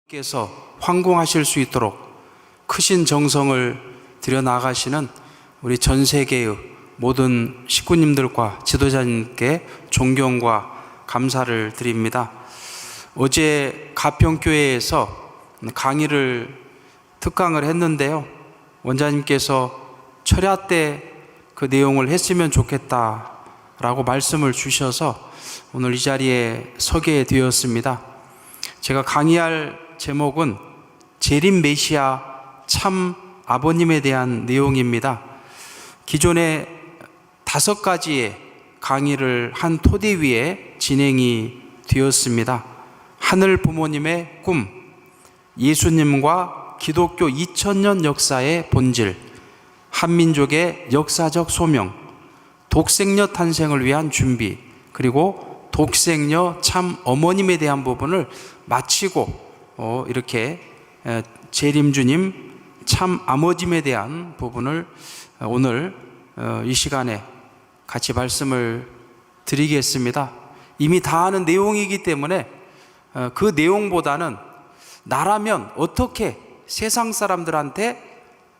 께서 황공하실 수 있도록 크신 정성을 들여 나가시는 우리 전 세계의 모든 식구님들과 지도자님께 존경과 감사를 드립니다. 어제 가평교회에서 특강을 했는데요. 원장님께서 철야 때 그 내용을 했으면 좋겠다라고 말씀을 주셔서 오늘 이 자리에 서게 되었습니다. 제가 강의할 제목은 재림 메시아 참 아버님에 대한 내용입니다. 기존에 5가지의 강의를 한 토대 위에 진행이 되었습니다. 하늘 부모님의 꿈, 예수님과 기독교 2000년 역사의 본질, 한민족의 역사적 소명, 독생녀 탄생을 위한 준비, 그리고 독생녀 참 어머님에 대한 부분을 마치고 이렇게 재림주님 참 아버짐에 대한 부분을 오늘 이 시간에 같이 말씀을 드리겠습니다. 이미 다 아는 내용이기 때문에 그 내용보다는 나라면 어떻게 세상 사람들한테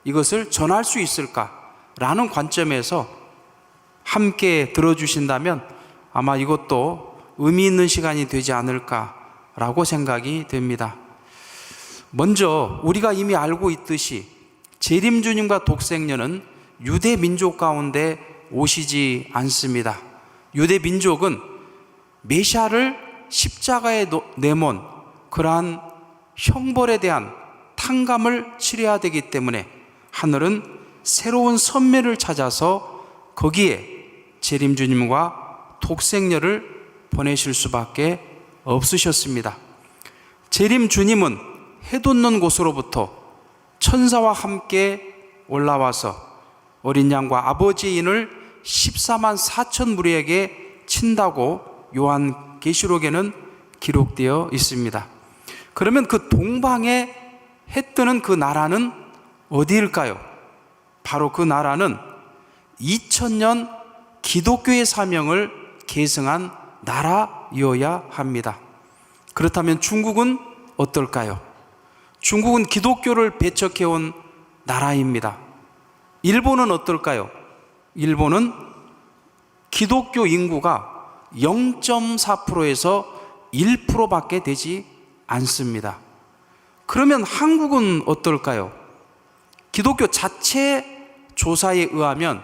이것을 전할 수 있을까라는 관점에서 함께 들어주신다면 아마 이것도 의미 있는 시간이 되지 않을까라고 생각이 됩니다. 먼저 우리가 이미 알고 있듯이 재림주님과 독생녀는 유대 민족 가운데 오시지 않습니다. 유대 민족은 메시아를 십자가에 내몬 그러한 형벌에 대한 탕감을 치러야 되기 때문에 하늘은 새로운 선매를 찾아서 거기에 재림주님과 독생녀를 보내실 수밖에 없으셨습니다. 재림주님은 해 돋는 곳으로부터 천사와 함께 올라와서 어린 양과 아버지의 인을 14만 4천 무리에게 친다고 요한계시록에는 기록되어 있습니다. 그러면 그 동방에 해 뜨는 그 나라는 어디일까요? 바로 그 나라는 2000년 기독교의 사명을 계승한 나라여야 합니다. 그렇다면 중국은 어떨까요? 중국은 기독교를 배척해온 나라입니다. 일본은 어떨까요? 일본은 기독교 인구가 0.4%에서 1%밖에 되지 않습니다. 그러면 한국은 어떨까요? 기독교 자체 조사에 의하면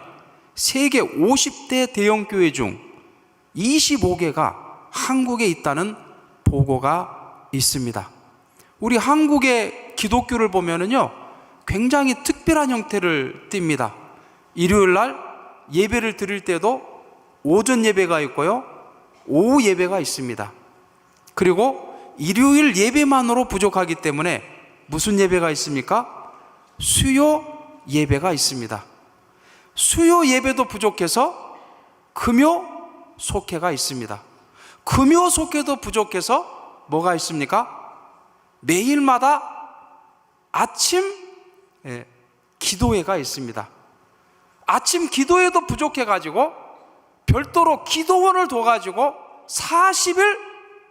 세계 50대 대형교회 중 25개가 한국에 있다는 보고가 있습니다. 우리 한국의 기독교를 보면은요, 굉장히 특별한 형태를 띱니다. 일요일 날 예배를 드릴 때도 오전 예배가 있고요, 오후 예배가 있습니다. 그리고 일요일 예배만으로 부족하기 때문에 무슨 예배가 있습니까? 수요 예배가 있습니다. 수요 예배도 부족해서 금요 속회가 있습니다. 금요 속회도 부족해서 뭐가 있습니까? 매일마다 아침 기도회가 있습니다. 아침 기도회도 부족해가지고 별도로 기도원을 둬가지고 40일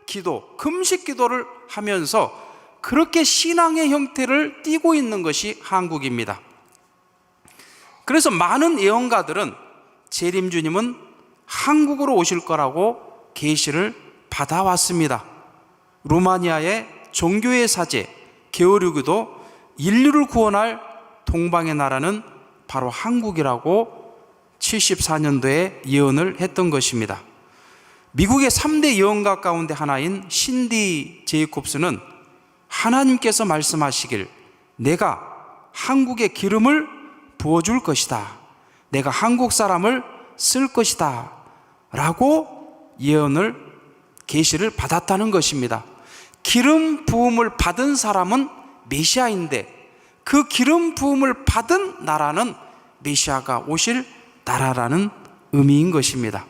기도, 금식 기도를 하면서 그렇게 신앙의 형태를 띠고 있는 것이 한국입니다. 그래서 많은 예언가들은 재림주님은 한국으로 오실 거라고 계시를 받아왔습니다. 루마니아의 종교의 사제 게오르기도 인류를 구원할 동방의 나라는 바로 한국이라고 74년도에 예언을 했던 것입니다. 미국의 3대 예언가 가운데 하나인 신디 제이콥스는 하나님께서 말씀하시길 내가 한국에 기름을 부어줄 것이다, 내가 한국 사람을 쓸 것이다 라고 예언을 계시를 받았다는 것입니다. 기름 부음을 받은 사람은 메시아인데 그 기름 부음을 받은 나라는 메시아가 오실 나라라는 의미인 것입니다.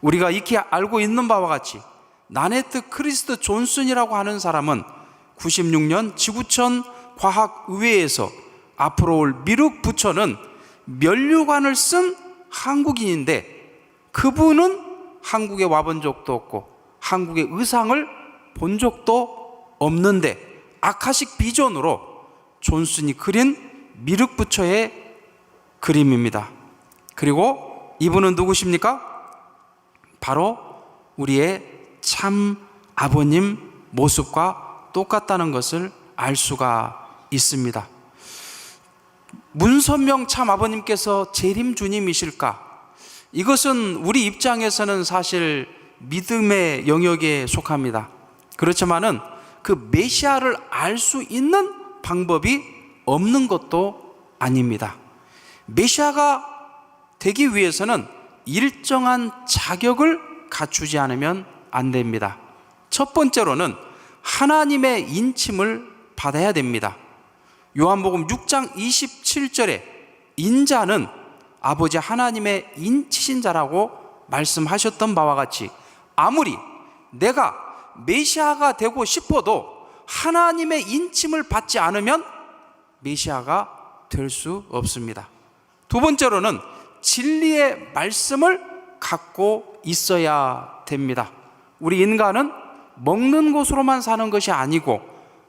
우리가 익히 알고 있는 바와 같이 나네트 크리스트 존슨이라고 하는 사람은 96년 지구촌 과학의회에서 앞으로 올 미륵 부처는 면류관을 쓴 한국인인데 그분은 한국에 와본 적도 없고 한국의 의상을 본 적도 없는데 아카식 비전으로 존슨이 그린 미륵부처의 그림입니다. 그리고 이분은 누구십니까? 바로 우리의 참 아버님 모습과 똑같다는 것을 알 수가 있습니다. 문선명 참 아버님께서 재림 주님이실까? 이것은 우리 입장에서는 사실 믿음의 영역에 속합니다. 그렇지만은 그 메시아를 알 수 있는 방법이 없는 것도 아닙니다. 메시아가 되기 위해서는 일정한 자격을 갖추지 않으면 안 됩니다. 첫 번째로는 하나님의 인침을 받아야 됩니다. 요한복음 6장 27절에 인자는 아버지 하나님의 인치신 자라고 말씀하셨던 바와 같이 아무리 내가 메시아가 되고 싶어도 하나님의 인침을 받지 않으면 메시아가 될 수 없습니다. 두 번째로는 진리의 말씀을 갖고 있어야 됩니다. 우리 인간은 먹는 것으로만 사는 것이 아니고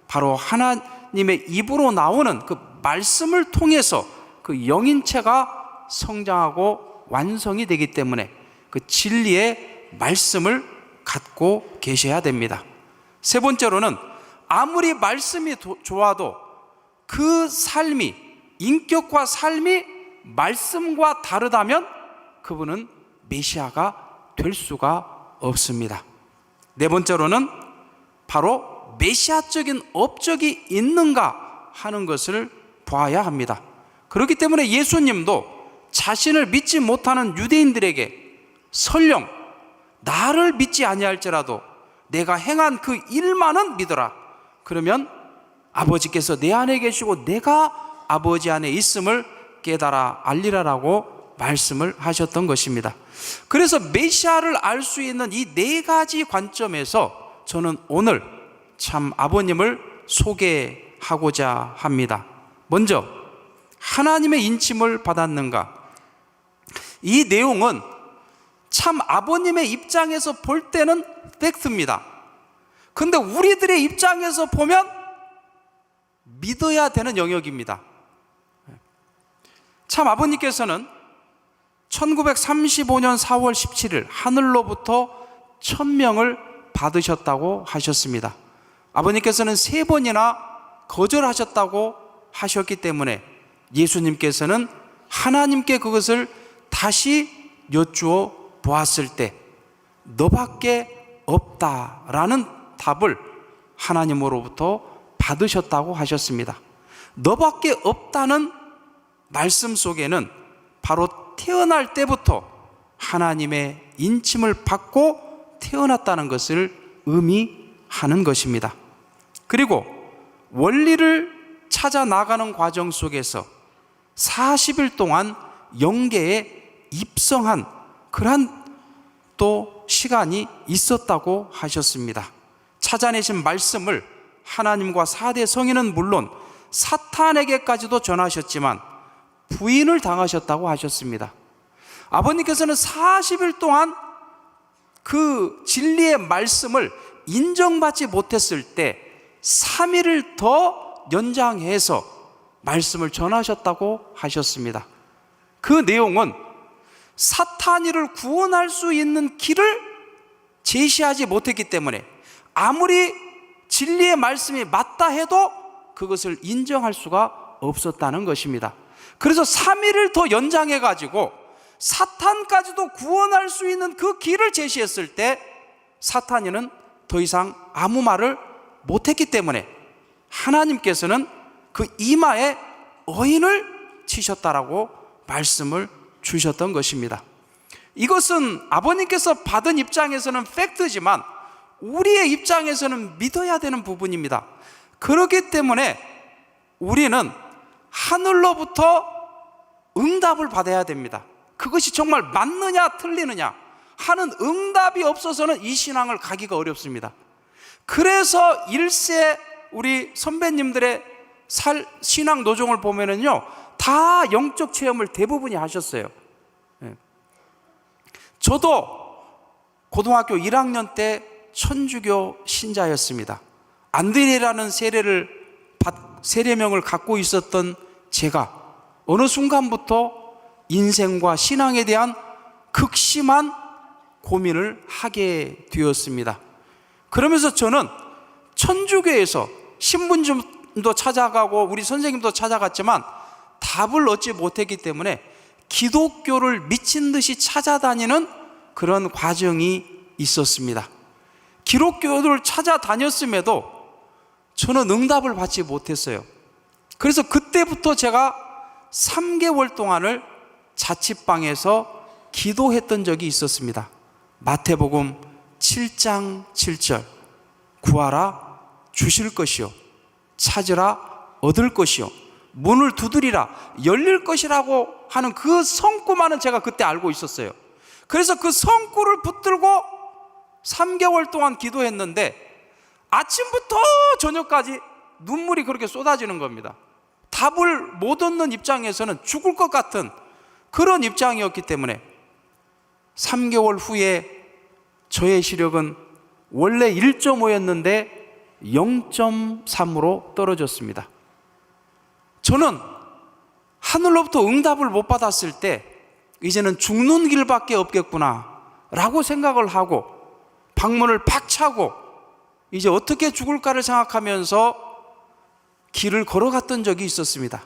바로 하나님의 입으로 나오는 그 말씀을 통해서 그 영인체가 성장하고 완성이 되기 때문에 그 진리의 말씀을 갖고 계셔야 됩니다. 세 번째로는 아무리 말씀이 좋아도 그 삶이, 인격과 삶이 말씀과 다르다면 그분은 메시아가 될 수가 없습니다. 네 번째로는 바로 메시아적인 업적이 있는가 하는 것을 봐야 합니다. 그렇기 때문에 예수님도 자신을 믿지 못하는 유대인들에게 설령 나를 믿지 아니할지라도 내가 행한 그 일만은 믿어라. 그러면 아버지께서 내 안에 계시고 내가 아버지 안에 있음을 깨달아 알리라라고 말씀을 하셨던 것입니다. 그래서 메시아를 알 수 있는 이 네 가지 관점에서 저는 오늘 참 아버님을 소개하고자 합니다. 먼저 하나님의 인침을 받았는가? 이 내용은 참 아버님의 입장에서 볼 때는 팩트입니다. 근데 우리들의 입장에서 보면 믿어야 되는 영역입니다. 참 아버님께서는 1935년 4월 17일 하늘로부터 천명을 받으셨다고 하셨습니다. 아버님께서는 3번이나 거절하셨다고 하셨기 때문에 예수님께서는 하나님께 그것을 다시 여쭈어 보았을 때 너밖에 없다라는 답을 하나님으로부터 받으셨다고 하셨습니다. 너밖에 없다는 말씀 속에는 바로 태어날 때부터 하나님의 인침을 받고 태어났다는 것을 의미하는 것입니다. 그리고 원리를 찾아 나가는 과정 속에서 40일 동안 영계에 입성한 그러한 또 시간이 있었다고 하셨습니다. 찾아내신 말씀을 하나님과 4대 성인은 물론 사탄에게까지도 전하셨지만 부인을 당하셨다고 하셨습니다. 아버님께서는 40일 동안 그 진리의 말씀을 인정받지 못했을 때 3일을 더 연장해서 말씀을 전하셨다고 하셨습니다. 그 내용은 사탄이를 구원할 수 있는 길을 제시하지 못했기 때문에 아무리 진리의 말씀이 맞다 해도 그것을 인정할 수가 없었다는 것입니다. 그래서 3일을 더 연장해 가지고 사탄까지도 구원할 수 있는 그 길을 제시했을 때 사탄이는 더 이상 아무 말을 못했기 때문에 하나님께서는 그 이마에 어인을 치셨다라고 말씀을 주셨던 것입니다. 이것은 아버님께서 받은 입장에서는 팩트지만 우리의 입장에서는 믿어야 되는 부분입니다. 그렇기 때문에 우리는 하늘로부터 응답을 받아야 됩니다. 그것이 정말 맞느냐 틀리느냐 하는 응답이 없어서는 이 신앙을 가기가 어렵습니다. 그래서 1세 우리 선배님들의 신앙 노정을 보면은요, 다 영적 체험을 대부분이 하셨어요. 저도 고등학교 1학년 때 천주교 신자였습니다. 안드레라는 세례명을 갖고 있었던 제가 어느 순간부터 인생과 신앙에 대한 극심한 고민을 하게 되었습니다. 그러면서 저는 천주교에서 신분좀도 찾아가고 우리 선생님도 찾아갔지만 답을 얻지 못했기 때문에 기독교를 미친 듯이 찾아다니는 그런 과정이 있었습니다. 기독교를 찾아다녔음에도 저는 응답을 받지 못했어요. 그래서 그때부터 제가 3개월 동안을 자취방에서 기도했던 적이 있었습니다. 마태복음 7장 7절, 구하라 주실 것이요, 찾으라 얻을 것이요, 문을 두드리라 열릴 것이라고 하는 그 성구만은 제가 그때 알고 있었어요. 그래서 그 성구를 붙들고 3개월 동안 기도했는데 아침부터 저녁까지 눈물이 그렇게 쏟아지는 겁니다. 답을 못 얻는 입장에서는 죽을 것 같은 그런 입장이었기 때문에 3개월 후에 저의 시력은 원래 1.5였는데 0.3으로 떨어졌습니다. 저는 하늘로부터 응답을 못 받았을 때 이제는 죽는 길밖에 없겠구나 라고 생각을 하고 방문을 팍 차고 이제 어떻게 죽을까를 생각하면서 길을 걸어갔던 적이 있었습니다.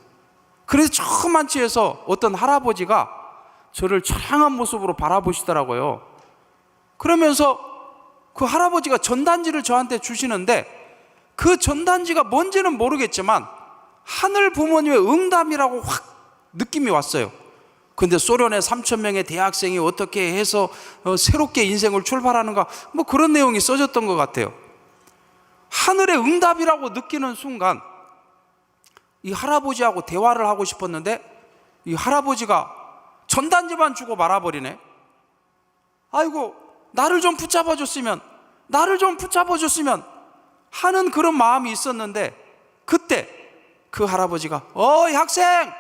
그래서 조그만치에서 어떤 할아버지가 저를 처량한 모습으로 바라보시더라고요. 그러면서 그 할아버지가 전단지를 저한테 주시는데 그 전단지가 뭔지는 모르겠지만 하늘 부모님의 응답이라고 확 느낌이 왔어요. 근데 소련의 3,000명의 대학생이 어떻게 해서 새롭게 인생을 출발하는가 뭐 그런 내용이 써졌던 것 같아요. 하늘의 응답이라고 느끼는 순간 이 할아버지하고 대화를 하고 싶었는데 이 할아버지가 전단지만 주고 말아버리네. 아이고 나를 좀 붙잡아 줬으면 하는 그런 마음이 있었는데 그때 그 할아버지가 어이 학생!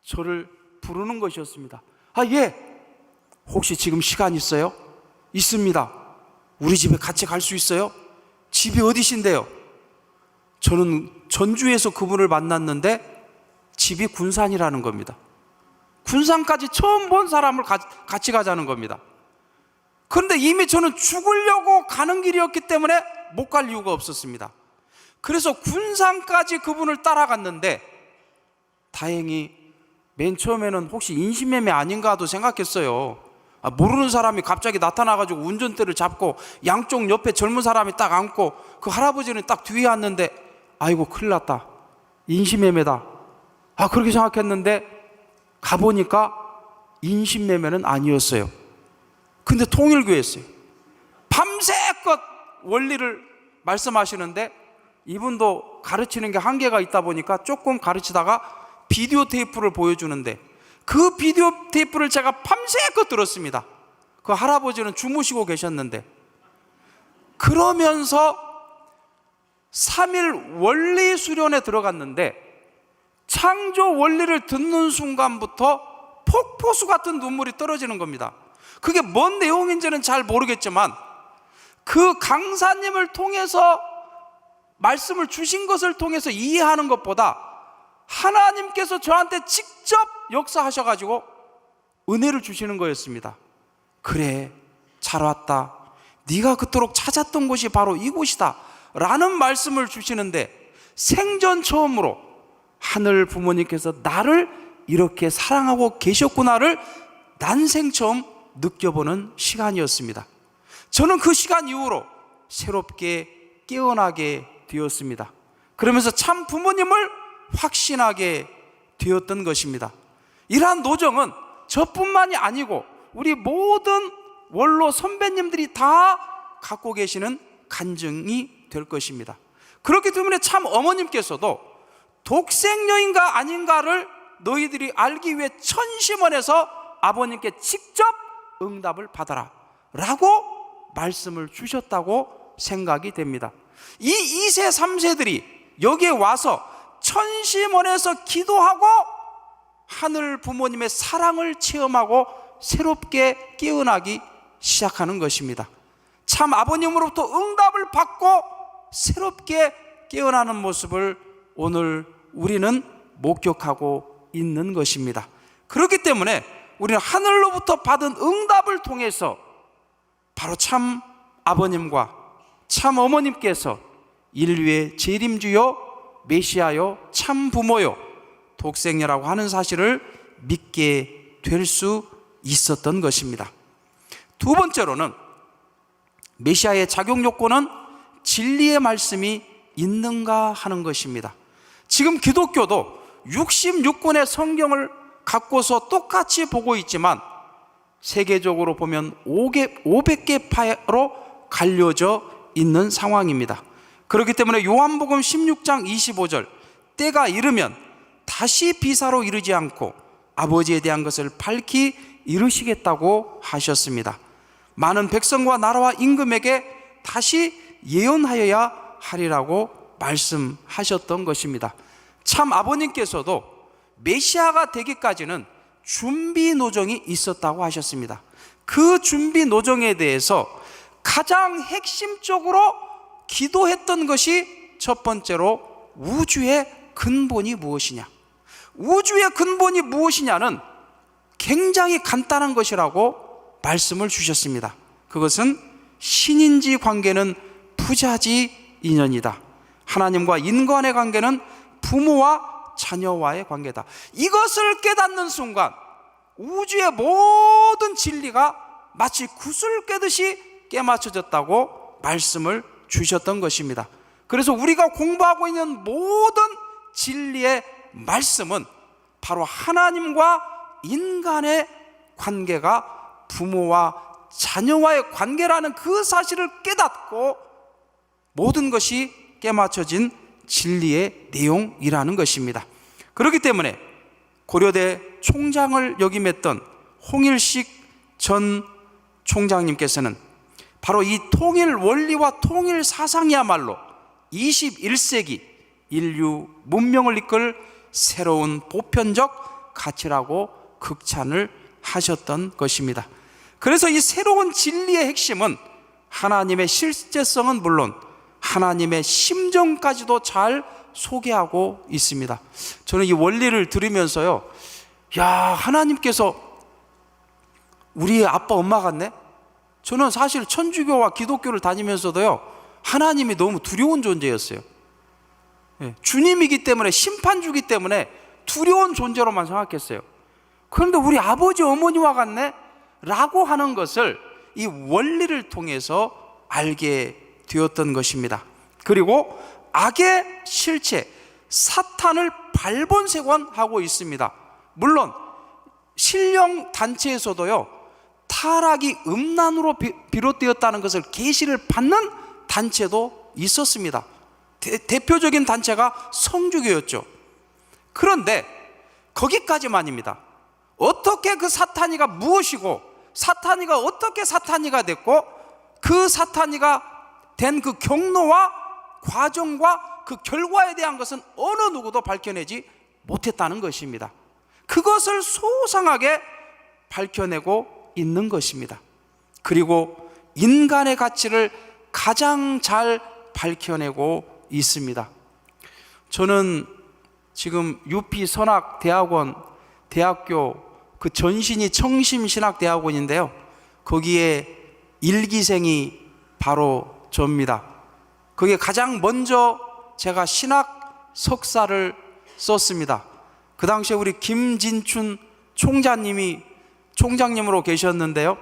저를 부르는 것이었습니다. 아, 예. 혹시 지금 시간 있어요? 있습니다. 우리 집에 같이 갈 수 있어요? 집이 어디신데요? 저는 전주에서 그분을 만났는데 집이 군산이라는 겁니다. 군산까지 처음 본 사람을 같이 가자는 겁니다. 그런데 이미 저는 죽으려고 가는 길이었기 때문에 못 갈 이유가 없었습니다. 그래서 군산까지 그분을 따라갔는데 다행히 맨 처음에는 혹시 인신매매 아닌가도 생각했어요. 모르는 사람이 갑자기 나타나가지고 운전대를 잡고 양쪽 옆에 젊은 사람이 딱 앉고 그 할아버지는 딱 뒤에 앉는데 아이고 큰일 났다, 인신매매다, 그렇게 생각했는데 가보니까 인신매매는 아니었어요. 근데 통일교였어요. 밤새껏 원리를 말씀하시는데 이분도 가르치는 게 한계가 있다 보니까 조금 가르치다가 비디오 테이프를 보여주는데 그 비디오 테이프를 제가 밤새껏 들었습니다. 그 할아버지는 주무시고 계셨는데 그러면서 3일 원리 수련에 들어갔는데 창조 원리를 듣는 순간부터 폭포수 같은 눈물이 떨어지는 겁니다. 그게 뭔 내용인지는 잘 모르겠지만 그 강사님을 통해서 말씀을 주신 것을 통해서 이해하는 것보다 하나님께서 저한테 직접 역사하셔가지고 은혜를 주시는 거였습니다. 그래, 잘 왔다. 네가 그토록 찾았던 곳이 바로 이곳이다 라는 말씀을 주시는데 생전 처음으로 하늘 부모님께서 나를 이렇게 사랑하고 계셨구나를 난생 처음 느껴보는 시간이었습니다. 저는 그 시간 이후로 새롭게 깨어나게 되었습니다. 그러면서 참 부모님을 확신하게 되었던 것입니다. 이러한 노정은 저뿐만이 아니고 우리 모든 원로 선배님들이 다 갖고 계시는 간증이 될 것입니다. 그렇기 때문에 참 어머님께서도 독생녀인가 아닌가를 너희들이 알기 위해 천심원에서 아버님께 직접 응답을 받아라 라고 말씀을 주셨다고 생각이 됩니다. 이 2세 3세들이 여기에 와서 천심원에서 기도하고 하늘 부모님의 사랑을 체험하고 새롭게 깨어나기 시작하는 것입니다. 참 아버님으로부터 응답을 받고 새롭게 깨어나는 모습을 오늘 우리는 목격하고 있는 것입니다. 그렇기 때문에 우리는 하늘로부터 받은 응답을 통해서 바로 참 아버님과 참 어머님께서 인류의 재림주요 메시아요 참 부모요 독생녀라고 하는 사실을 믿게 될 수 있었던 것입니다. 두 번째로는 메시아의 자격 요건은 진리의 말씀이 있는가 하는 것입니다. 지금 기독교도 66권의 성경을 갖고서 똑같이 보고 있지만 세계적으로 보면 500개 파로 갈려져 있는 상황입니다. 그렇기 때문에 요한복음 16장 25절 때가 이르면 다시 비사로 이르지 않고 아버지에 대한 것을 밝히 이루시겠다고 하셨습니다. 많은 백성과 나라와 임금에게 다시 예언하여야 하리라고 말씀하셨던 것입니다. 참 아버님께서도 메시아가 되기까지는 준비 노정이 있었다고 하셨습니다. 그 준비 노정에 대해서 가장 핵심적으로 기도했던 것이 첫 번째로 우주의 근본이 무엇이냐, 우주의 근본이 무엇이냐는 굉장히 간단한 것이라고 말씀을 주셨습니다. 그것은 신인지 관계는 부자지 인연이다. 하나님과 인간의 관계는 부모와 자녀와의 관계다. 이것을 깨닫는 순간 우주의 모든 진리가 마치 구슬 깨듯이 깨맞춰졌다고 말씀을 주셨던 것입니다. 그래서 우리가 공부하고 있는 모든 진리의 말씀은 바로 하나님과 인간의 관계가 부모와 자녀와의 관계라는 그 사실을 깨닫고 모든 것이 깨맞춰진 진리의 내용이라는 것입니다. 그렇기 때문에 고려대 총장을 역임했던 홍일식 전 총장님께서는 바로 이 통일 원리와 통일 사상이야말로 21세기 인류 문명을 이끌 새로운 보편적 가치라고 극찬을 하셨던 것입니다. 그래서 이 새로운 진리의 핵심은 하나님의 실제성은 물론 하나님의 심정까지도 잘 소개하고 있습니다. 저는 이 원리를 들으면서요, 야, 하나님께서 우리의 아빠 엄마 같네? 저는 사실 천주교와 기독교를 다니면서도요, 하나님이 너무 두려운 존재였어요. 주님이기 때문에, 심판주기 때문에 두려운 존재로만 생각했어요. 그런데 우리 아버지 어머니와 같네? 라고 하는 것을 이 원리를 통해서 알게 되었던 것입니다. 그리고 악의 실체 사탄을 발본색원하고 있습니다. 물론 신령 단체에서도요, 타락이 음란으로 비롯되었다는 것을 계시를 받는 단체도 있었습니다. 대표적인 단체가 성주교였죠. 그런데 거기까지만입니다. 어떻게 그 사탄이가 무엇이고 사탄이가 어떻게 사탄이가 됐고 그 사탄이가 된 그 경로와 과정과 그 결과에 대한 것은 어느 누구도 밝혀내지 못했다는 것입니다. 그것을 소상하게 밝혀내고 있는 것입니다. 그리고 인간의 가치를 가장 잘 밝혀내고 있습니다. 저는 지금 UP 선악대학원 대학교 그 전신이 청심신학대학원인데요, 거기에 1기생이 바로 저입니다. 그게 가장 먼저 제가 신학 석사를 썼습니다. 그 당시에 우리 김진춘 총장님으로 계셨는데요,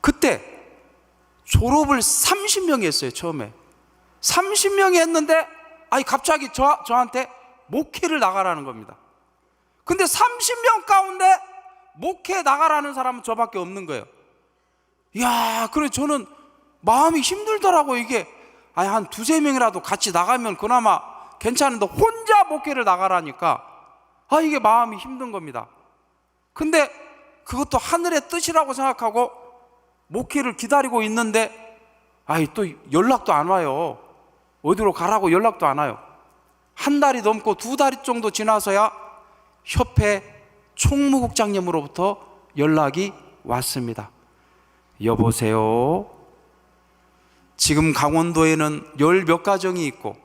그때 졸업을 30명이 했어요. 처음에 30명이 했는데 갑자기 저한테 목회를 나가라는 겁니다. 근데 30명 가운데 목회 나가라는 사람은 저밖에 없는 거예요. 이야, 그래 저는 마음이 힘들더라고요. 이게 한 두세 명이라도 같이 나가면 그나마 괜찮은데 혼자 목회를 나가라니까 이게 마음이 힘든 겁니다. 근데 그것도 하늘의 뜻이라고 생각하고 목회를 기다리고 있는데 또 연락도 안 와요. 어디로 가라고 연락도 안 와요. 한 달이 넘고 두 달 정도 지나서야 협회 총무국장님으로부터 연락이 왔습니다. 여보세요, 지금 강원도에는 10몇 가정이 있고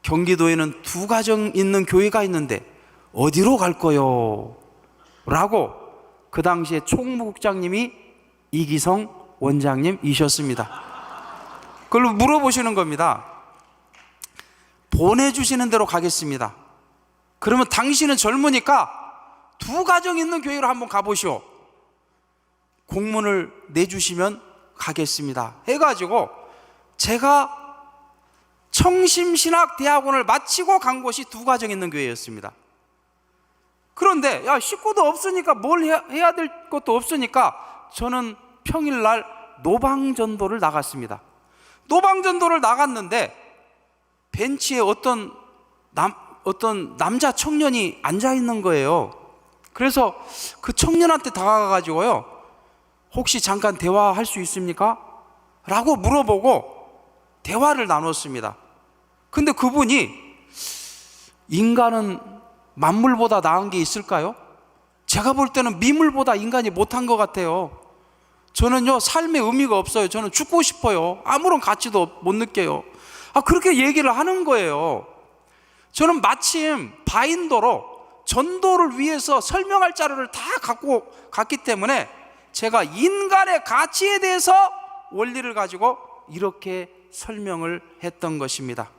경기도에는 2가정 있는 교회가 있는데 어디로 갈 거요? 라고 그 당시에 총무국장님이 이기성 원장님이셨습니다. 그걸로 물어보시는 겁니다. 보내주시는 대로 가겠습니다. 그러면 당신은 젊으니까 2가정 있는 교회로 한번 가보시오. 공문을 내주시면 가겠습니다 해가지고 제가 청심신학대학원을 마치고 간 곳이 2가정 있는 교회였습니다. 그런데 식구도 없으니까 뭘 해야 될 것도 없으니까 저는 평일날 노방전도를 나갔습니다. 노방전도를 나갔는데 벤치에 어떤 남자 청년이 앉아있는 거예요. 그래서 그 청년한테 다가가가지고요, 혹시 잠깐 대화할 수 있습니까? 라고 물어보고 대화를 나눴습니다. 근데 그분이 인간은 만물보다 나은 게 있을까요? 제가 볼 때는 미물보다 인간이 못한 것 같아요. 저는요, 삶의 의미가 없어요. 저는 죽고 싶어요. 아무런 가치도 못 느껴요. 그렇게 얘기를 하는 거예요. 저는 마침 바인더로 전도를 위해서 설명할 자료를 다 갖고 갔기 때문에 제가 인간의 가치에 대해서 원리를 가지고 이렇게 설명을 했던 것입니다.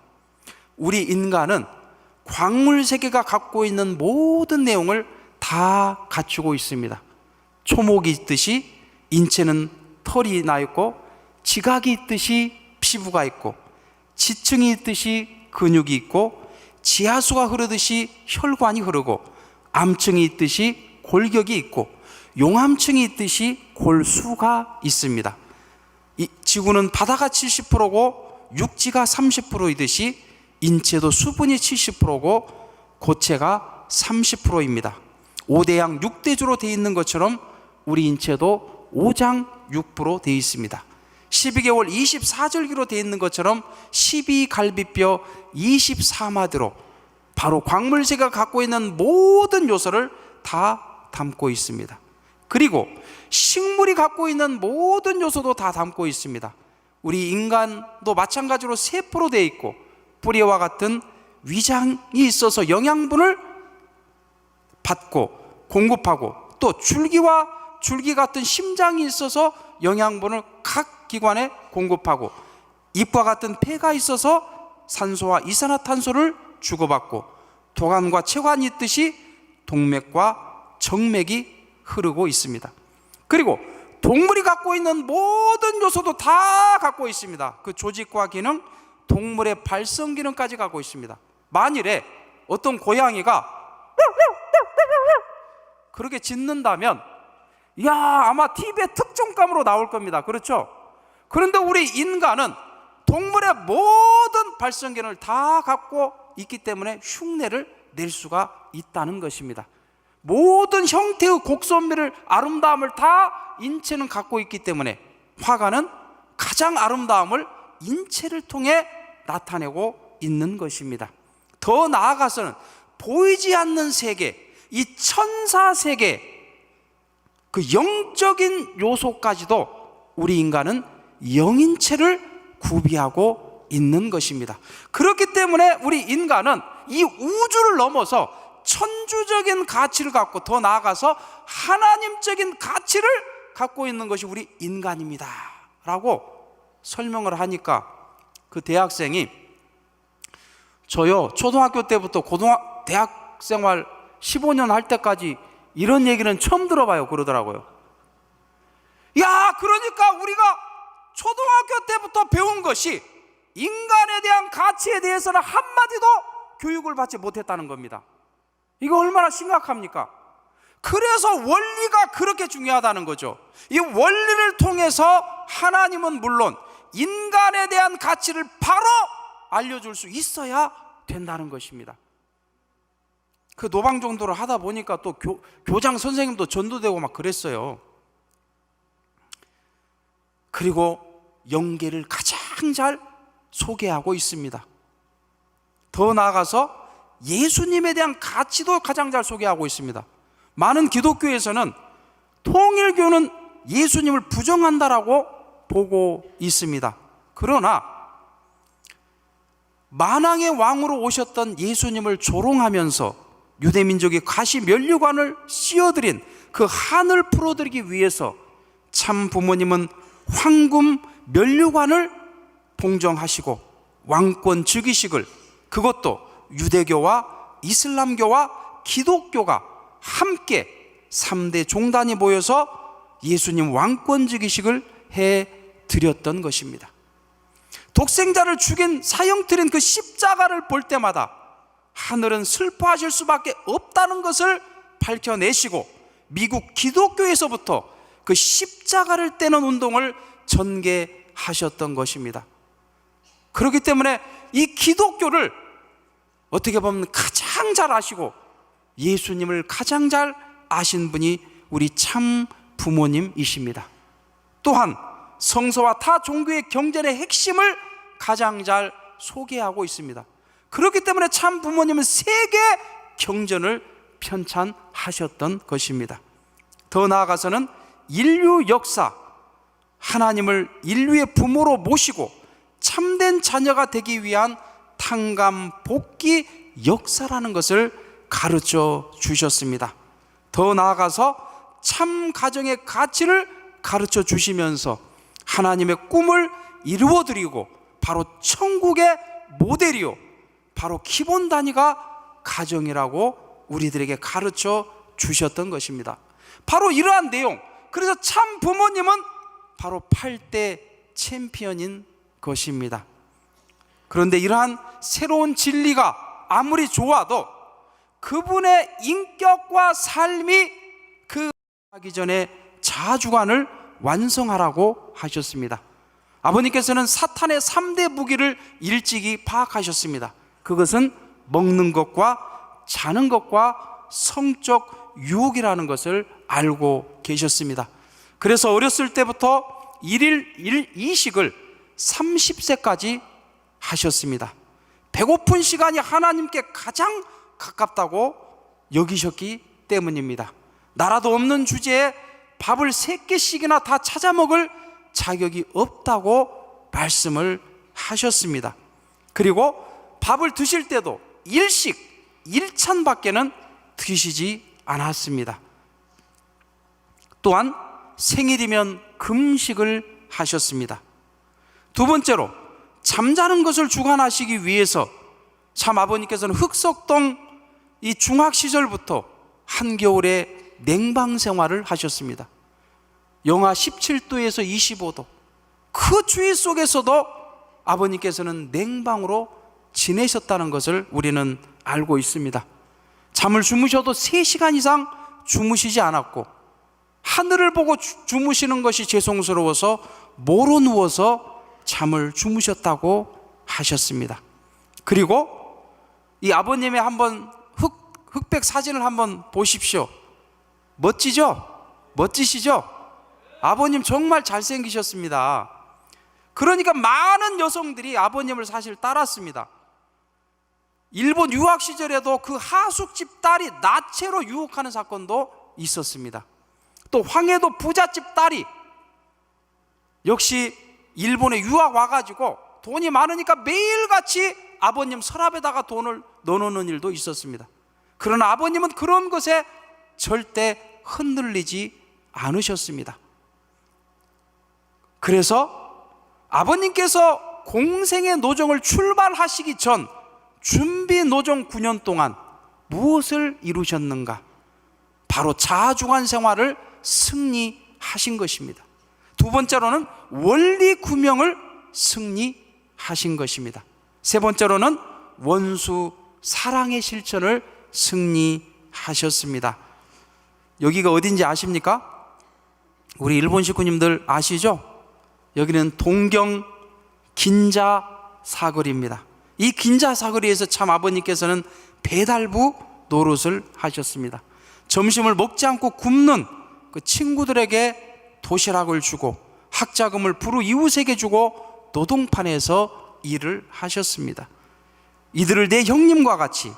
우리 인간은 광물 세계가 갖고 있는 모든 내용을 다 갖추고 있습니다. 초목이 있듯이 인체는 털이 나 있고, 지각이 있듯이 피부가 있고, 지층이 있듯이 근육이 있고, 지하수가 흐르듯이 혈관이 흐르고, 암층이 있듯이 골격이 있고, 용암층이 있듯이 골수가 있습니다. 이 지구는 바다가 70%고 육지가 30%이듯이 인체도 수분이 70%고 고체가 30%입니다. 5대양 6대주로 되어 있는 것처럼 우리 인체도 5장 6부로 되어 있습니다. 12개월 24절기로 되어 있는 것처럼 12갈비뼈 24마디로 바로 광물세가 갖고 있는 모든 요소를 다 담고 있습니다. 그리고 식물이 갖고 있는 모든 요소도 다 담고 있습니다. 우리 인간도 마찬가지로 세포로 되어 있고, 뿌리와 같은 위장이 있어서 영양분을 받고 공급하고, 또 줄기와 줄기 같은 심장이 있어서 영양분을 각 기관에 공급하고, 잎과 같은 폐가 있어서 산소와 이산화탄소를 주고받고, 도관과 체관이 있듯이 동맥과 정맥이 흐르고 있습니다. 그리고 동물이 갖고 있는 모든 요소도 다 갖고 있습니다. 그 조직과 기능, 동물의 발성 기능까지 갖고 있습니다. 만일에 어떤 고양이가 그렇게 짖는다면 아마 TV의 특종감으로 나올 겁니다. 그렇죠? 그런데 우리 인간은 동물의 모든 발성 기능을 다 갖고 있기 때문에 흉내를 낼 수가 있다는 것입니다. 모든 형태의 곡선미를, 아름다움을 다 인체는 갖고 있기 때문에 화가는 가장 아름다움을 인체를 통해 나타내고 있는 것입니다. 더 나아가서는 보이지 않는 세계, 이 천사 세계, 그 영적인 요소까지도 우리 인간은 영인체를 구비하고 있는 것입니다. 그렇기 때문에 우리 인간은 이 우주를 넘어서 천주적인 가치를 갖고, 더 나아가서 하나님적인 가치를 갖고 있는 것이 우리 인간입니다 라고 설명을 하니까 그 대학생이, 저요 초등학교 때부터 대학 생활 15년 할 때까지 이런 얘기는 처음 들어봐요 그러더라고요. 그러니까 우리가 초등학교 때부터 배운 것이 인간에 대한 가치에 대해서는 한마디도 교육을 받지 못했다는 겁니다. 이거 얼마나 심각합니까? 그래서 원리가 그렇게 중요하다는 거죠. 이 원리를 통해서 하나님은 물론 인간에 대한 가치를 바로 알려줄 수 있어야 된다는 것입니다. 그 노방정도를 하다 보니까 또 교장 선생님도 전도되고 막 그랬어요. 그리고 영계를 가장 잘 소개하고 있습니다. 더 나아가서 예수님에 대한 가치도 가장 잘 소개하고 있습니다. 많은 기독교에서는 통일교는 예수님을 부정한다라고 보고 있습니다. 그러나 만왕의 왕으로 오셨던 예수님을 조롱하면서 유대민족이 가시 면류관을 씌워드린 그 한을 풀어드리기 위해서 참 부모님은 황금 면류관을 봉정하시고 왕권 즉위식을, 그것도 유대교와 이슬람교와 기독교가 함께 3대 종단이 모여서 예수님 왕권 즉위식을 해드렸던 것입니다. 독생자를 죽인 사형틀인 그 십자가를 볼 때마다 하늘은 슬퍼하실 수밖에 없다는 것을 밝혀내시고 미국 기독교에서부터 그 십자가를 떼는 운동을 전개하셨던 것입니다. 그렇기 때문에 이 기독교를 어떻게 보면 가장 잘 아시고 예수님을 가장 잘 아신 분이 우리 참 부모님이십니다. 또한 성서와 타 종교의 경전의 핵심을 가장 잘 소개하고 있습니다. 그렇기 때문에 참 부모님은 세계 경전을 편찬하셨던 것입니다. 더 나아가서는 인류 역사, 하나님을 인류의 부모로 모시고 참된 자녀가 되기 위한 탕감 복귀 역사라는 것을 가르쳐 주셨습니다. 더 나아가서 참 가정의 가치를 가르쳐 주시면서 하나님의 꿈을 이루어 드리고 바로 천국의 모델이요, 바로 기본 단위가 가정이라고 우리들에게 가르쳐 주셨던 것입니다. 바로 이러한 내용, 그래서 참 부모님은 바로 8대 챔피언인 것입니다. 그런데 이러한 새로운 진리가 아무리 좋아도 그분의 인격과 삶이 그 하기 전에 자아주관을 완성하라고 하셨습니다. 아버님께서는 사탄의 3대 무기를 일찍이 파악하셨습니다. 그것은 먹는 것과 자는 것과 성적 유혹이라는 것을 알고 계셨습니다. 그래서 어렸을 때부터 일일 이식을 30세까지 하셨습니다. 배고픈 시간이 하나님께 가장 가깝다고 여기셨기 때문입니다. 나라도 없는 주제에 밥을 3끼씩이나 다 찾아 먹을 자격이 없다고 말씀을 하셨습니다. 그리고 밥을 드실 때도 일식, 일찬밖에는 드시지 않았습니다. 또한 생일이면 금식을 하셨습니다. 두 번째로 잠자는 것을 주관하시기 위해서 참 아버님께서는 흑석동 이 중학 시절부터 한겨울에 냉방 생활을 하셨습니다. 영하 17도에서 25도 그 추위 속에서도 아버님께서는 냉방으로 지내셨다는 것을 우리는 알고 있습니다. 잠을 주무셔도 3시간 이상 주무시지 않았고 하늘을 보고 주무시는 것이 죄송스러워서 모로 누워서 잠을 주무셨다고 하셨습니다. 그리고 이 아버님의 한번 흑백 사진을 한번 보십시오. 멋지죠? 멋지시죠? 아버님 정말 잘생기셨습니다. 그러니까 많은 여성들이 아버님을 사실 따랐습니다. 일본 유학 시절에도 그 하숙집 딸이 나체로 유혹하는 사건도 있었습니다. 또 황해도 부잣집 딸이 역시 일본에 유학 와가지고 돈이 많으니까 매일같이 아버님 서랍에다가 돈을 넣어놓는 일도 있었습니다. 그러나 아버님은 그런 것에 절대 흔들리지 않으셨습니다. 그래서 아버님께서 공생의 노정을 출발하시기 전 준비 노정 9년 동안 무엇을 이루셨는가? 바로 자아주관 생활을 승리하신 것입니다. 두 번째로는 원리 구명을 승리하신 것입니다. 세 번째로는 원수 사랑의 실천을 승리하셨습니다. 여기가 어딘지 아십니까? 우리 일본 식구님들 아시죠? 여기는 동경 긴자 사거리입니다. 이 긴자 사거리에서 참 아버님께서는 배달부 노릇을 하셨습니다. 점심을 먹지 않고 굶는 그 친구들에게 도시락을 주고 학자금을 부르 이웃에게 주고 노동판에서 일을 하셨습니다. 이들을 내 형님과 같이,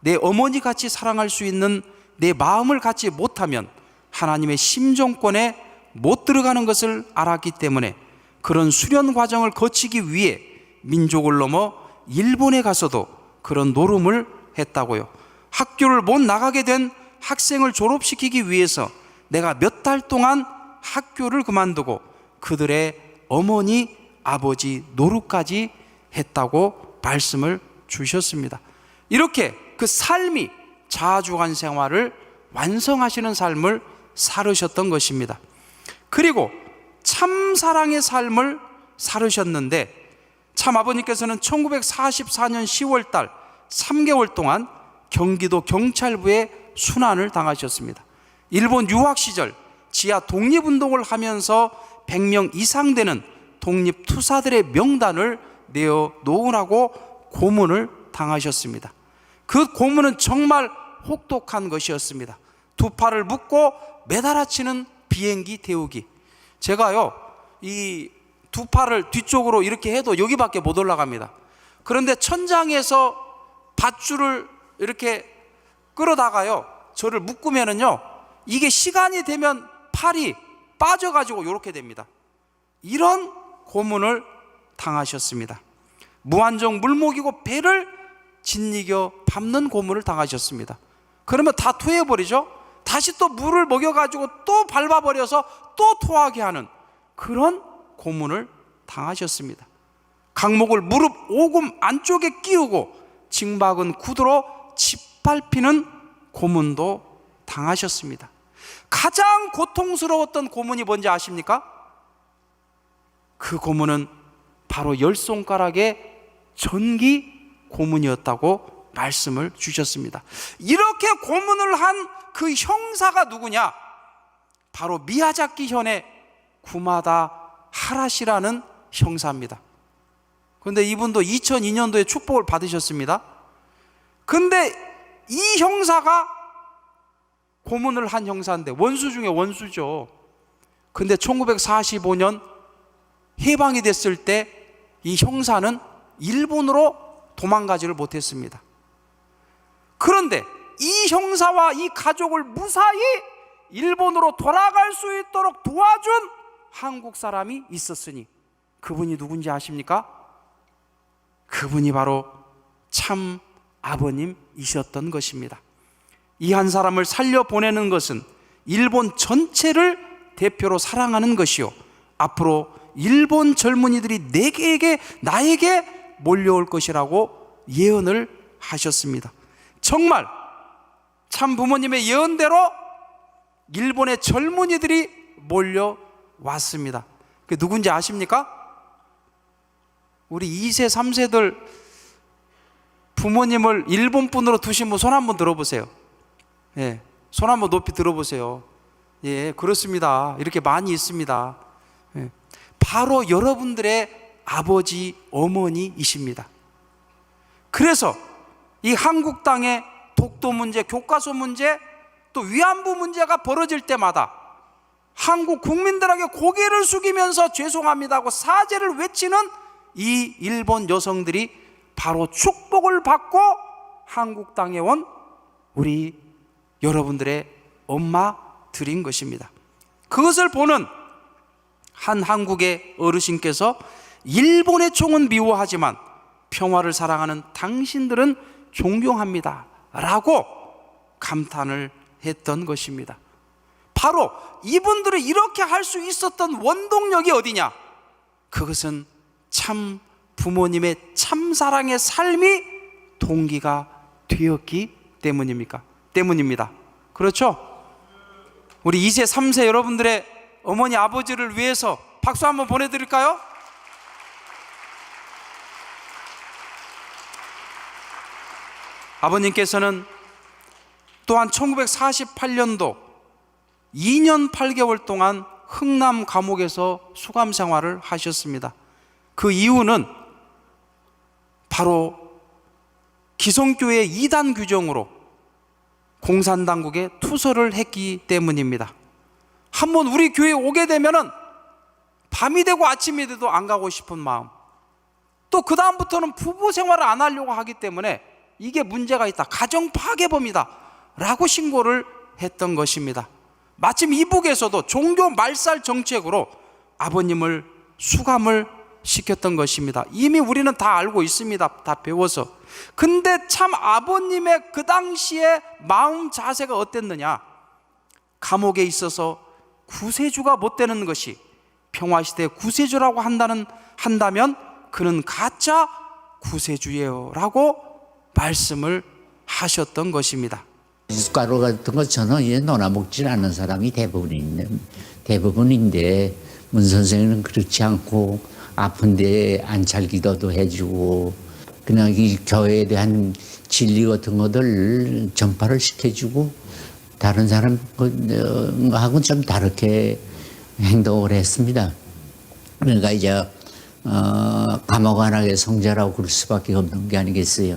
내 어머니 같이 사랑할 수 있는 내 마음을 갖지 못하면 하나님의 심정권에 못 들어가는 것을 알았기 때문에 그런 수련 과정을 거치기 위해 민족을 넘어 일본에 가서도 그런 노름을 했다고요. 학교를 못 나가게 된 학생을 졸업시키기 위해서 내가 몇 달 동안 학교를 그만두고 그들의 어머니, 아버지 노릇까지 했다고 말씀을 주셨습니다. 이렇게 그 삶이 자주간 생활을 완성하시는 삶을 살으셨던 것입니다. 그리고 참 사랑의 삶을 살으셨는데, 참 아버님께서는 1944년 10월 달 3개월 동안 경기도 경찰부에 순환을 당하셨습니다. 일본 유학 시절 지하 독립운동을 하면서 100명 이상 되는 독립투사들의 명단을 내어 놓으라고 고문을 당하셨습니다. 그 고문은 정말 혹독한 것이었습니다. 두 팔을 묶고 매달아치는 비행기 태우기. 제가요, 이 두 팔을 뒤쪽으로 이렇게 해도 여기밖에 못 올라갑니다. 그런데 천장에서 밧줄을 이렇게 끌어다가요, 저를 묶으면은요, 이게 시간이 되면 팔이 빠져가지고 이렇게 됩니다. 이런 고문을 당하셨습니다. 무한정 물먹이고 배를 짓이겨 밟는 고문을 당하셨습니다. 그러면 다 토해버리죠. 다시 또 물을 먹여가지고 또 밟아버려서 또 토하게 하는 그런 고문을 당하셨습니다. 강목을 무릎 오금 안쪽에 끼우고 징박은 구두로 짓밟히는 고문도 당하셨습니다. 가장 고통스러웠던 고문이 뭔지 아십니까? 그 고문은 바로 10손가락의 전기 고문이었다고 말씀을 주셨습니다. 이렇게 고문을 한 그 형사가 누구냐? 바로 미야자키 현의 구마다 하라시라는 형사입니다. 그런데 이분도 2002년도에 축복을 받으셨습니다. 근데 이 형사가 고문을 한 형사인데 원수 중에 원수죠. 근데 1945년 해방이 됐을 때 이 형사는 일본으로 도망가지를 못했습니다. 그런데 이 형사와 이 가족을 무사히 일본으로 돌아갈 수 있도록 도와준 한국 사람이 있었으니 그분이 누군지 아십니까? 그분이 바로 참 아버님이셨던 것입니다. 이 한 사람을 살려보내는 것은 일본 전체를 대표로 사랑하는 것이요, 앞으로 일본 젊은이들이 나에게 몰려올 것이라고 예언을 하셨습니다. 정말 참 부모님의 예언대로 일본의 젊은이들이 몰려왔습니다. 그게 누군지 아십니까? 우리 2세, 3세들 부모님을 일본 분으로 두신 분 손 한번 들어보세요. 예, 손 한번 높이 들어보세요. 예, 그렇습니다. 이렇게 많이 있습니다. 예, 바로 여러분들의 아버지, 어머니이십니다. 그래서 이 한국 땅에 독도 문제, 교과서 문제, 또 위안부 문제가 벌어질 때마다 한국 국민들에게 고개를 숙이면서 죄송합니다 하고 사죄를 외치는 이 일본 여성들이 바로 축복을 받고 한국 땅에 온 우리 여러분들의 엄마들인 것입니다. 그것을 보는 한 한국의 어르신께서 일본의 총은 미워하지만 평화를 사랑하는 당신들은 존경합니다 라고 감탄을 했던 것입니다. 바로 이분들이 이렇게 할 수 있었던 원동력이 어디냐? 그것은 참 부모님의 참사랑의 삶이 동기가 되었기 때문입니다. 그렇죠? 우리 2세, 3세 여러분들의 어머니, 아버지를 위해서 박수 한번 보내드릴까요? 아버님께서는 또한 1948년도 2년 8개월 동안 흥남 감옥에서 수감 생활을 하셨습니다. 그 이유는 바로 기성교회 이단 규정으로 공산당국에 투서를 했기 때문입니다. 한번 우리 교회에 오게 되면은 밤이 되고 아침이 돼도 안 가고 싶은 마음, 또 그 다음부터는 부부 생활을 안 하려고 하기 때문에 이게 문제가 있다, 가정 파괴범이다 라고 신고를 했던 것입니다. 마침 이북에서도 종교 말살 정책으로 아버님을 수감을 시켰던 것입니다. 이미 우리는 다 알고 있습니다. 다 배워서. 근데 참 아버님의 그 당시에 마음 자세가 어땠느냐? 감옥에 있어서 구세주가 못 되는 것이, 평화시대 구세주라고 한다면 그는 가짜 구세주예요 라고 말씀을 하셨던 것입니다. 미숫가루 같은 거 저는 놀아먹질 않는 사람이 대부분인데 문 선생님은 그렇지 않고 아픈데 안찰 기도도 해주고 그냥 이 교회에 대한 진리 같은 것들 전파를 시켜주고 다른 사람하고는 좀 다르게 행동을 했습니다. 그러니까 이제 감옥 안하게 성자라고 그럴 수밖에 없는 게 아니겠어요.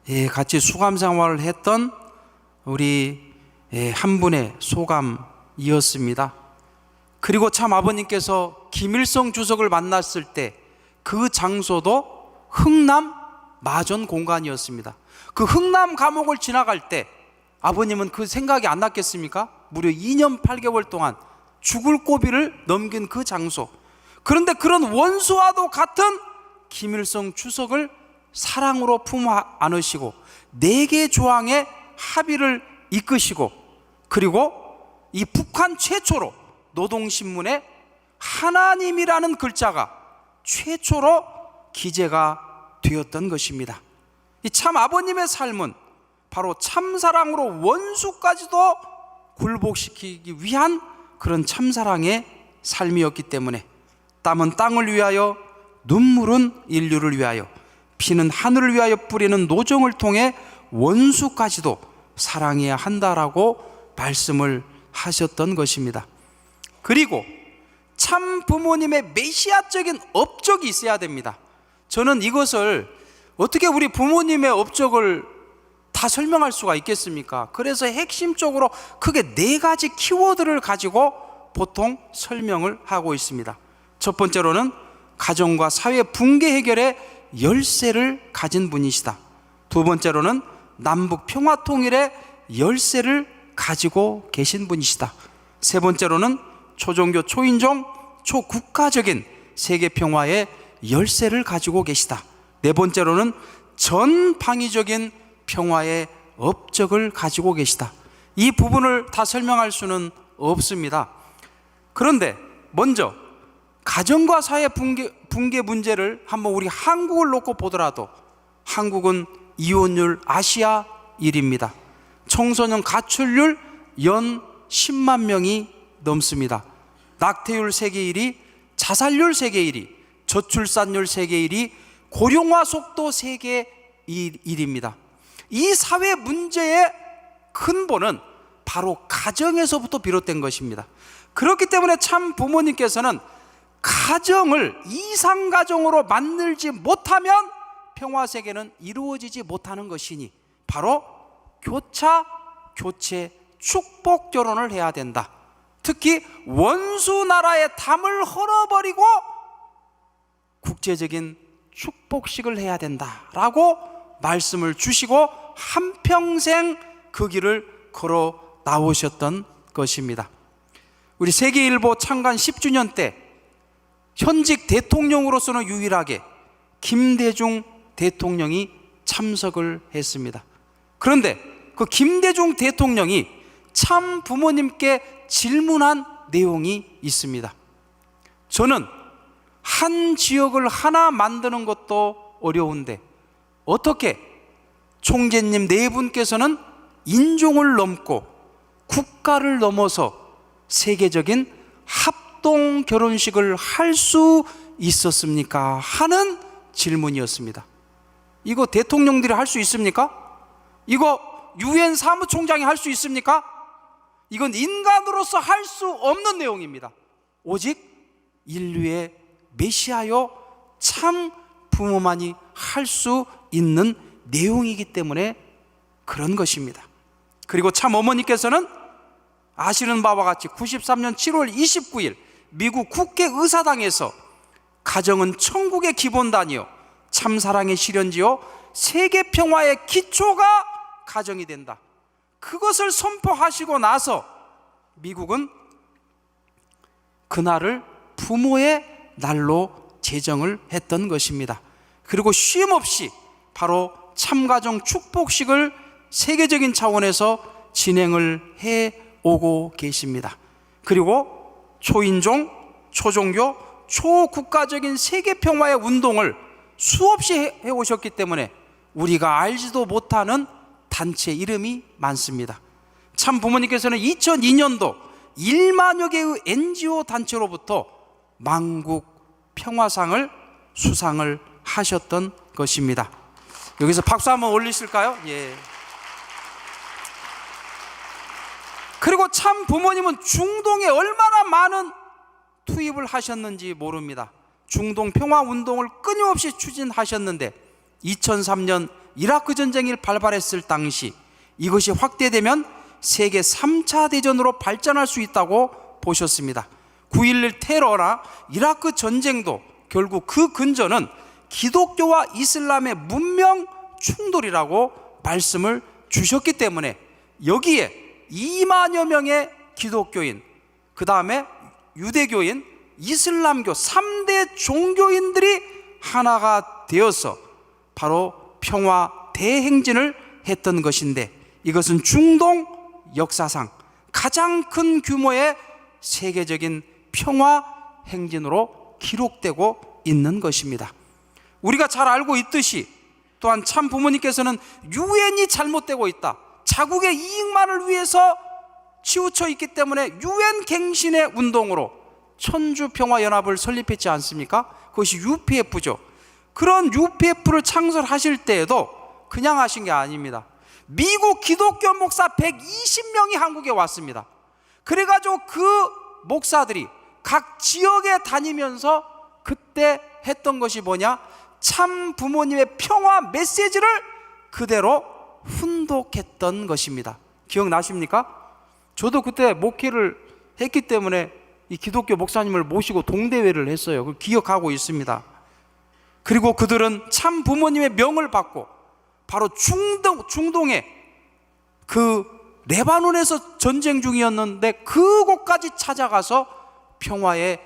예, 같이 수감 생활을 했던 우리 한 분의 소감이었습니다. 그리고 참 아버님께서 김일성 주석을 만났을 때 그 장소도 흥남 마전 공간이었습니다. 그 흥남 감옥을 지나갈 때 아버님은 그 생각이 안 났겠습니까? 무려 2년 8개월 동안 죽을 고비를 넘긴 그 장소. 그런데 그런 원수와도 같은 김일성 주석을 사랑으로 품 안으시고 4개 조항의 합의를 이끄시고, 그리고 이 북한 최초로 노동신문에 하나님이라는 글자가 최초로 기재가 되었던 것입니다. 이 참 아버님의 삶은 바로 참사랑으로 원수까지도 굴복시키기 위한 그런 참사랑의 삶이었기 때문에 땀은 땅을 위하여, 눈물은 인류를 위하여, 피는 하늘을 위하여 뿌리는 노정을 통해 원수까지도 사랑해야 한다라고 말씀을 하셨던 것입니다. 그리고 참 부모님의 메시아적인 업적이 있어야 됩니다. 저는 이것을 어떻게 우리 부모님의 업적을 다 설명할 수가 있겠습니까? 그래서 핵심적으로 크게 4가지 키워드를 가지고 보통 설명을 하고 있습니다. 첫 번째로는 가정과 사회 붕괴 해결의 열쇠를 가진 분이시다. 두 번째로는 남북 평화 통일의 열쇠를 가지고 계신 분이시다. 세 번째로는 초종교, 초인종, 초국가적인 세계 평화의 열쇠를 가지고 계시다. 네 번째로는 전방위적인 평화의 업적을 가지고 계시다. 이 부분을 다 설명할 수는 없습니다. 그런데 먼저 가정과 사회 붕괴 문제를 한번 우리 한국을 놓고 보더라도 한국은 이혼율 아시아 1위입니다. 청소년 가출률 연 10만 명이 넘습니다. 낙태율 세계 1위, 자살률 세계 1위, 저출산율 세계 1위, 고령화 속도 세계 1위입니다. 이 사회 문제의 근본은 바로 가정에서부터 비롯된 것입니다. 그렇기 때문에 참 부모님께서는 가정을 이상가정으로 만들지 못하면 평화세계는 이루어지지 못하는 것이니 바로 교차, 교체, 축복 결혼을 해야 된다. 특히 원수 나라의 담을 헐어버리고 국제적인 축복식을 해야 된다라고 말씀을 주시고 한평생 그 길을 걸어 나오셨던 것입니다. 우리 세계일보 창간 10주년 때 현직 대통령으로서는 유일하게 김대중 대통령이 참석을 했습니다. 그런데 그 김대중 대통령이 참 부모님께 질문한 내용이 있습니다. 저는 한 지역을 하나 만드는 것도 어려운데 어떻게 총재님 4분께서는 인종을 넘고 국가를 넘어서 세계적인 합동 결혼식을 할 수 있었습니까? 하는 질문이었습니다. 이거 대통령들이 할 수 있습니까? 이거 유엔 사무총장이 할 수 있습니까? 이건 인간으로서 할 수 없는 내용입니다. 오직 인류의 메시아요 참 부모만이 할 수 있는 내용이기 때문에 그런 것입니다. 그리고 참 어머니께서는 아시는 바와 같이 93년 7월 29일 미국 국회의사당에서 가정은 천국의 기본단이요 참사랑의 실현지요 세계 평화의 기초가 가정이 된다. 그것을 선포하시고 나서 미국은 그날을 부모의 날로 제정을 했던 것입니다. 그리고 쉼없이 바로 참가정 축복식을 세계적인 차원에서 진행을 해 오고 계십니다. 그리고 초인종, 초종교, 초국가적인 세계평화의 운동을 수없이 해 오셨기 때문에 우리가 알지도 못하는 단체 이름이 많습니다. 참 부모님께서는 2002년도 1만여 개의 NGO 단체로부터 만국 평화상을 수상을 하셨던 것입니다. 여기서 박수 한번 올리실까요? 예. 그리고 참 부모님은 중동에 얼마나 많은 투입을 하셨는지 모릅니다. 중동 평화 운동을 끊임없이 추진하셨는데 2003년 이라크 전쟁이 발발했을 당시 이것이 확대되면 세계 3차 대전으로 발전할 수 있다고 보셨습니다. 9.11 테러나 이라크 전쟁도 결국 그 근저는 기독교와 이슬람의 문명 충돌이라고 말씀을 주셨기 때문에 여기에 2만여 명의 기독교인, 그 다음에 유대교인, 이슬람교 3대 종교인들이 하나가 되어서 바로 평화 대행진을 했던 것인데 이것은 중동 역사상 가장 큰 규모의 세계적인 평화 행진으로 기록되고 있는 것입니다. 우리가 잘 알고 있듯이 또한 참 부모님께서는 유엔이 잘못되고 있다, 자국의 이익만을 위해서 치우쳐 있기 때문에 유엔 갱신의 운동으로 천주평화연합을 설립했지 않습니까? 그것이 UPF죠. 그런 UPF를 창설하실 때에도 그냥 하신 게 아닙니다. 미국 기독교 목사 120명이 한국에 왔습니다. 그래가지고 그 목사들이 각 지역에 다니면서 그때 했던 것이 뭐냐? 참 부모님의 평화 메시지를 그대로 훈독했던 것입니다. 기억나십니까? 저도 그때 목회를 했기 때문에 이 기독교 목사님을 모시고 동대회를 했어요. 그걸 기억하고 있습니다. 그리고 그들은 참 부모님의 명을 받고 바로 중동에 그 레바논에서 전쟁 중이었는데 그곳까지 찾아가서 평화의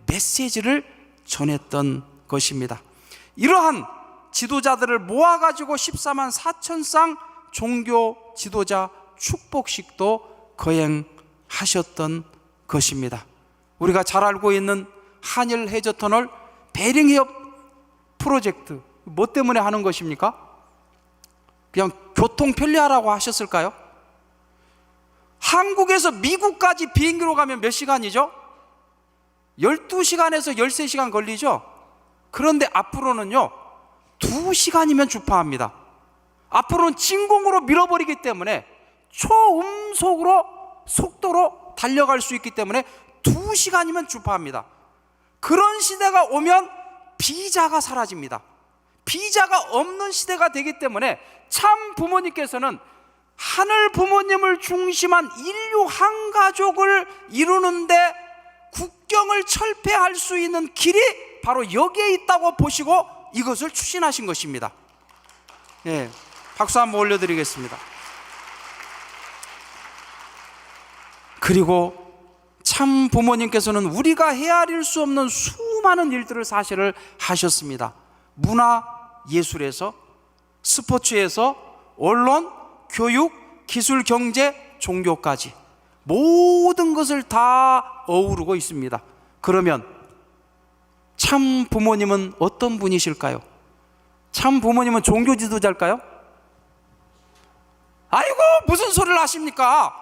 메시지를 전했던 것입니다. 이러한 지도자들을 모아가지고 14만 4천 쌍 종교 지도자 축복식도 거행하셨던 것입니다. 우리가 잘 알고 있는 한일 해저터널 베링해협 프로젝트, 뭐 때문에 하는 것입니까? 그냥 교통 편리하라고 하셨을까요? 한국에서 미국까지 비행기로 가면 몇 시간이죠? 12시간에서 13시간 걸리죠? 그런데 앞으로는요 2시간이면 주파합니다. 앞으로는 진공으로 밀어버리기 때문에 초음속으로 속도로 달려갈 수 있기 때문에 2시간이면 주파합니다. 그런 시대가 오면 비자가 사라집니다. 비자가 없는 시대가 되기 때문에 참 부모님께서는 하늘 부모님을 중심한 인류 한 가족을 이루는데 국경을 철폐할 수 있는 길이 바로 여기에 있다고 보시고 이것을 추진하신 것입니다. 네, 박수 한번 올려드리겠습니다. 그리고 참 부모님께서는 우리가 헤아릴 수 없는 수많은 일들을 사실을 하셨습니다. 문화 예술에서, 스포츠에서, 언론, 교육, 기술, 경제, 종교까지 모든 것을 다 어우르고 있습니다. 그러면 참 부모님은 어떤 분이실까요? 참 부모님은 종교 지도자일까요? 아이고 무슨 소리를 하십니까?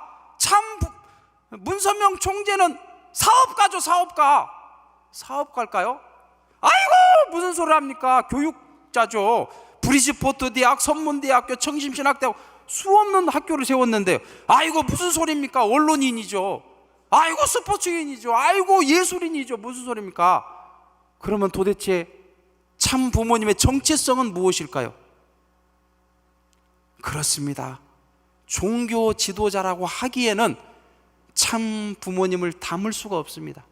문선명 총재는 사업가죠. 사업가일까요? 아이고 무슨 소리를 합니까? 교육자죠. 브리지포트 대학, 선문대학교, 청심신학대학 수없는 학교를 세웠는데 아이고 무슨 소리입니까? 언론인이죠. 아이고 스포츠인이죠. 아이고 예술인이죠. 무슨 소리입니까? 그러면 도대체 참 부모님의 정체성은 무엇일까요? 그렇습니다. 종교 지도자라고 하기에는 참 부모님을 담을 수가 없습니다.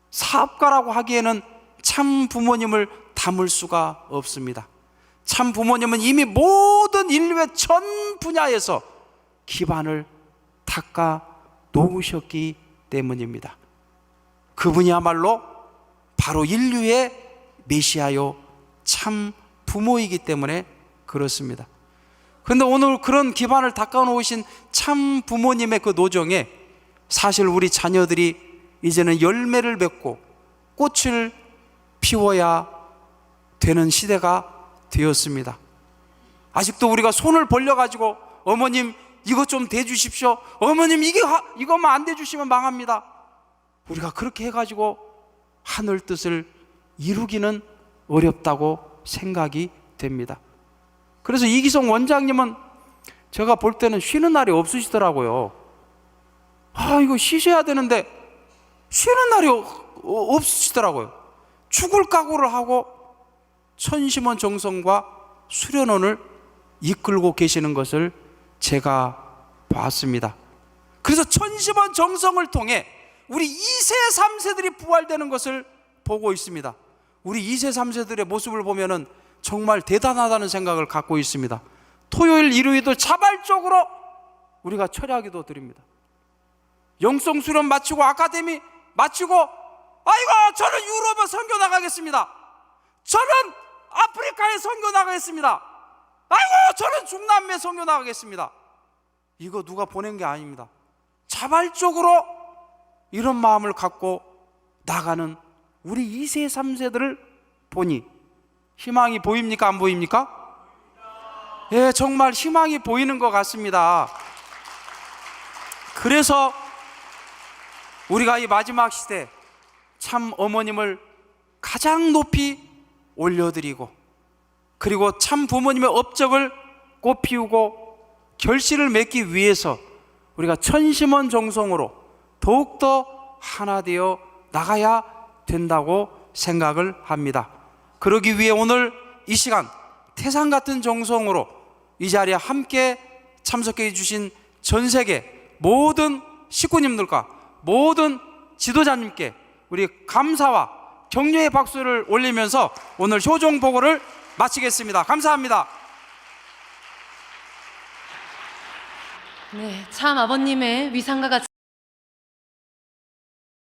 사업가라고 하기에는 참 부모님을 담을 수가 없습니다. 참 부모님은 이미 모든 인류의 전 분야에서 기반을 닦아 놓으셨기 때문입니다. 그분이야말로 바로 인류의 메시아요 참 부모이기 때문에 그렇습니다. 그런데 오늘 그런 기반을 닦아놓으신 참 부모님의 그 노정에 사실 우리 자녀들이 이제는 열매를 맺고 꽃을 피워야 되는 시대가 되었습니다. 아직도 우리가 손을 벌려가지고 어머님 이것 좀 대주십시오, 어머님 이것만 안 대주시면 망합니다, 우리가 그렇게 해가지고 하늘 뜻을 이루기는 어렵다고 생각이 됩니다. 그래서 이기성 원장님은 제가 볼 때는 쉬는 날이 없으시더라고요. 이거 쉬셔야 되는데 쉬는 날이 없으시더라고요. 죽을 각오를 하고 천심원 정성과 수련원을 이끌고 계시는 것을 제가 봤습니다. 그래서 천심원 정성을 통해 우리 2세 3세들이 부활되는 것을 보고 있습니다. 우리 2세 3세들의 모습을 보면은 정말 대단하다는 생각을 갖고 있습니다. 토요일 일요일도 자발적으로 우리가 철야기도 드립니다. 영성 수련 마치고 아카데미 마치고 아이고 저는 유럽에 선교 나가겠습니다, 저는 아프리카에 선교 나가겠습니다, 아이고 저는 중남미에 선교 나가겠습니다. 이거 누가 보낸 게 아닙니다. 자발적으로 이런 마음을 갖고 나가는 우리 2세 3세들을 보니 희망이 보입니까 안 보입니까? 예, 정말 희망이 보이는 것 같습니다. 그래서 우리가 이 마지막 시대 참 어머님을 가장 높이 올려드리고 그리고 참 부모님의 업적을 꽃피우고 결실을 맺기 위해서 우리가 천심원 정성으로 더욱더 하나 되어 나가야 된다고 생각을 합니다. 그러기 위해 오늘 이 시간 태산 같은 정성으로 이 자리에 함께 참석해 주신 전 세계 모든 식구님들과 모든 지도자님께 우리 감사와 격려의 박수를 올리면서 오늘 효종 보고를 마치겠습니다. 감사합니다. 네, 참 아버님의 위상과 같이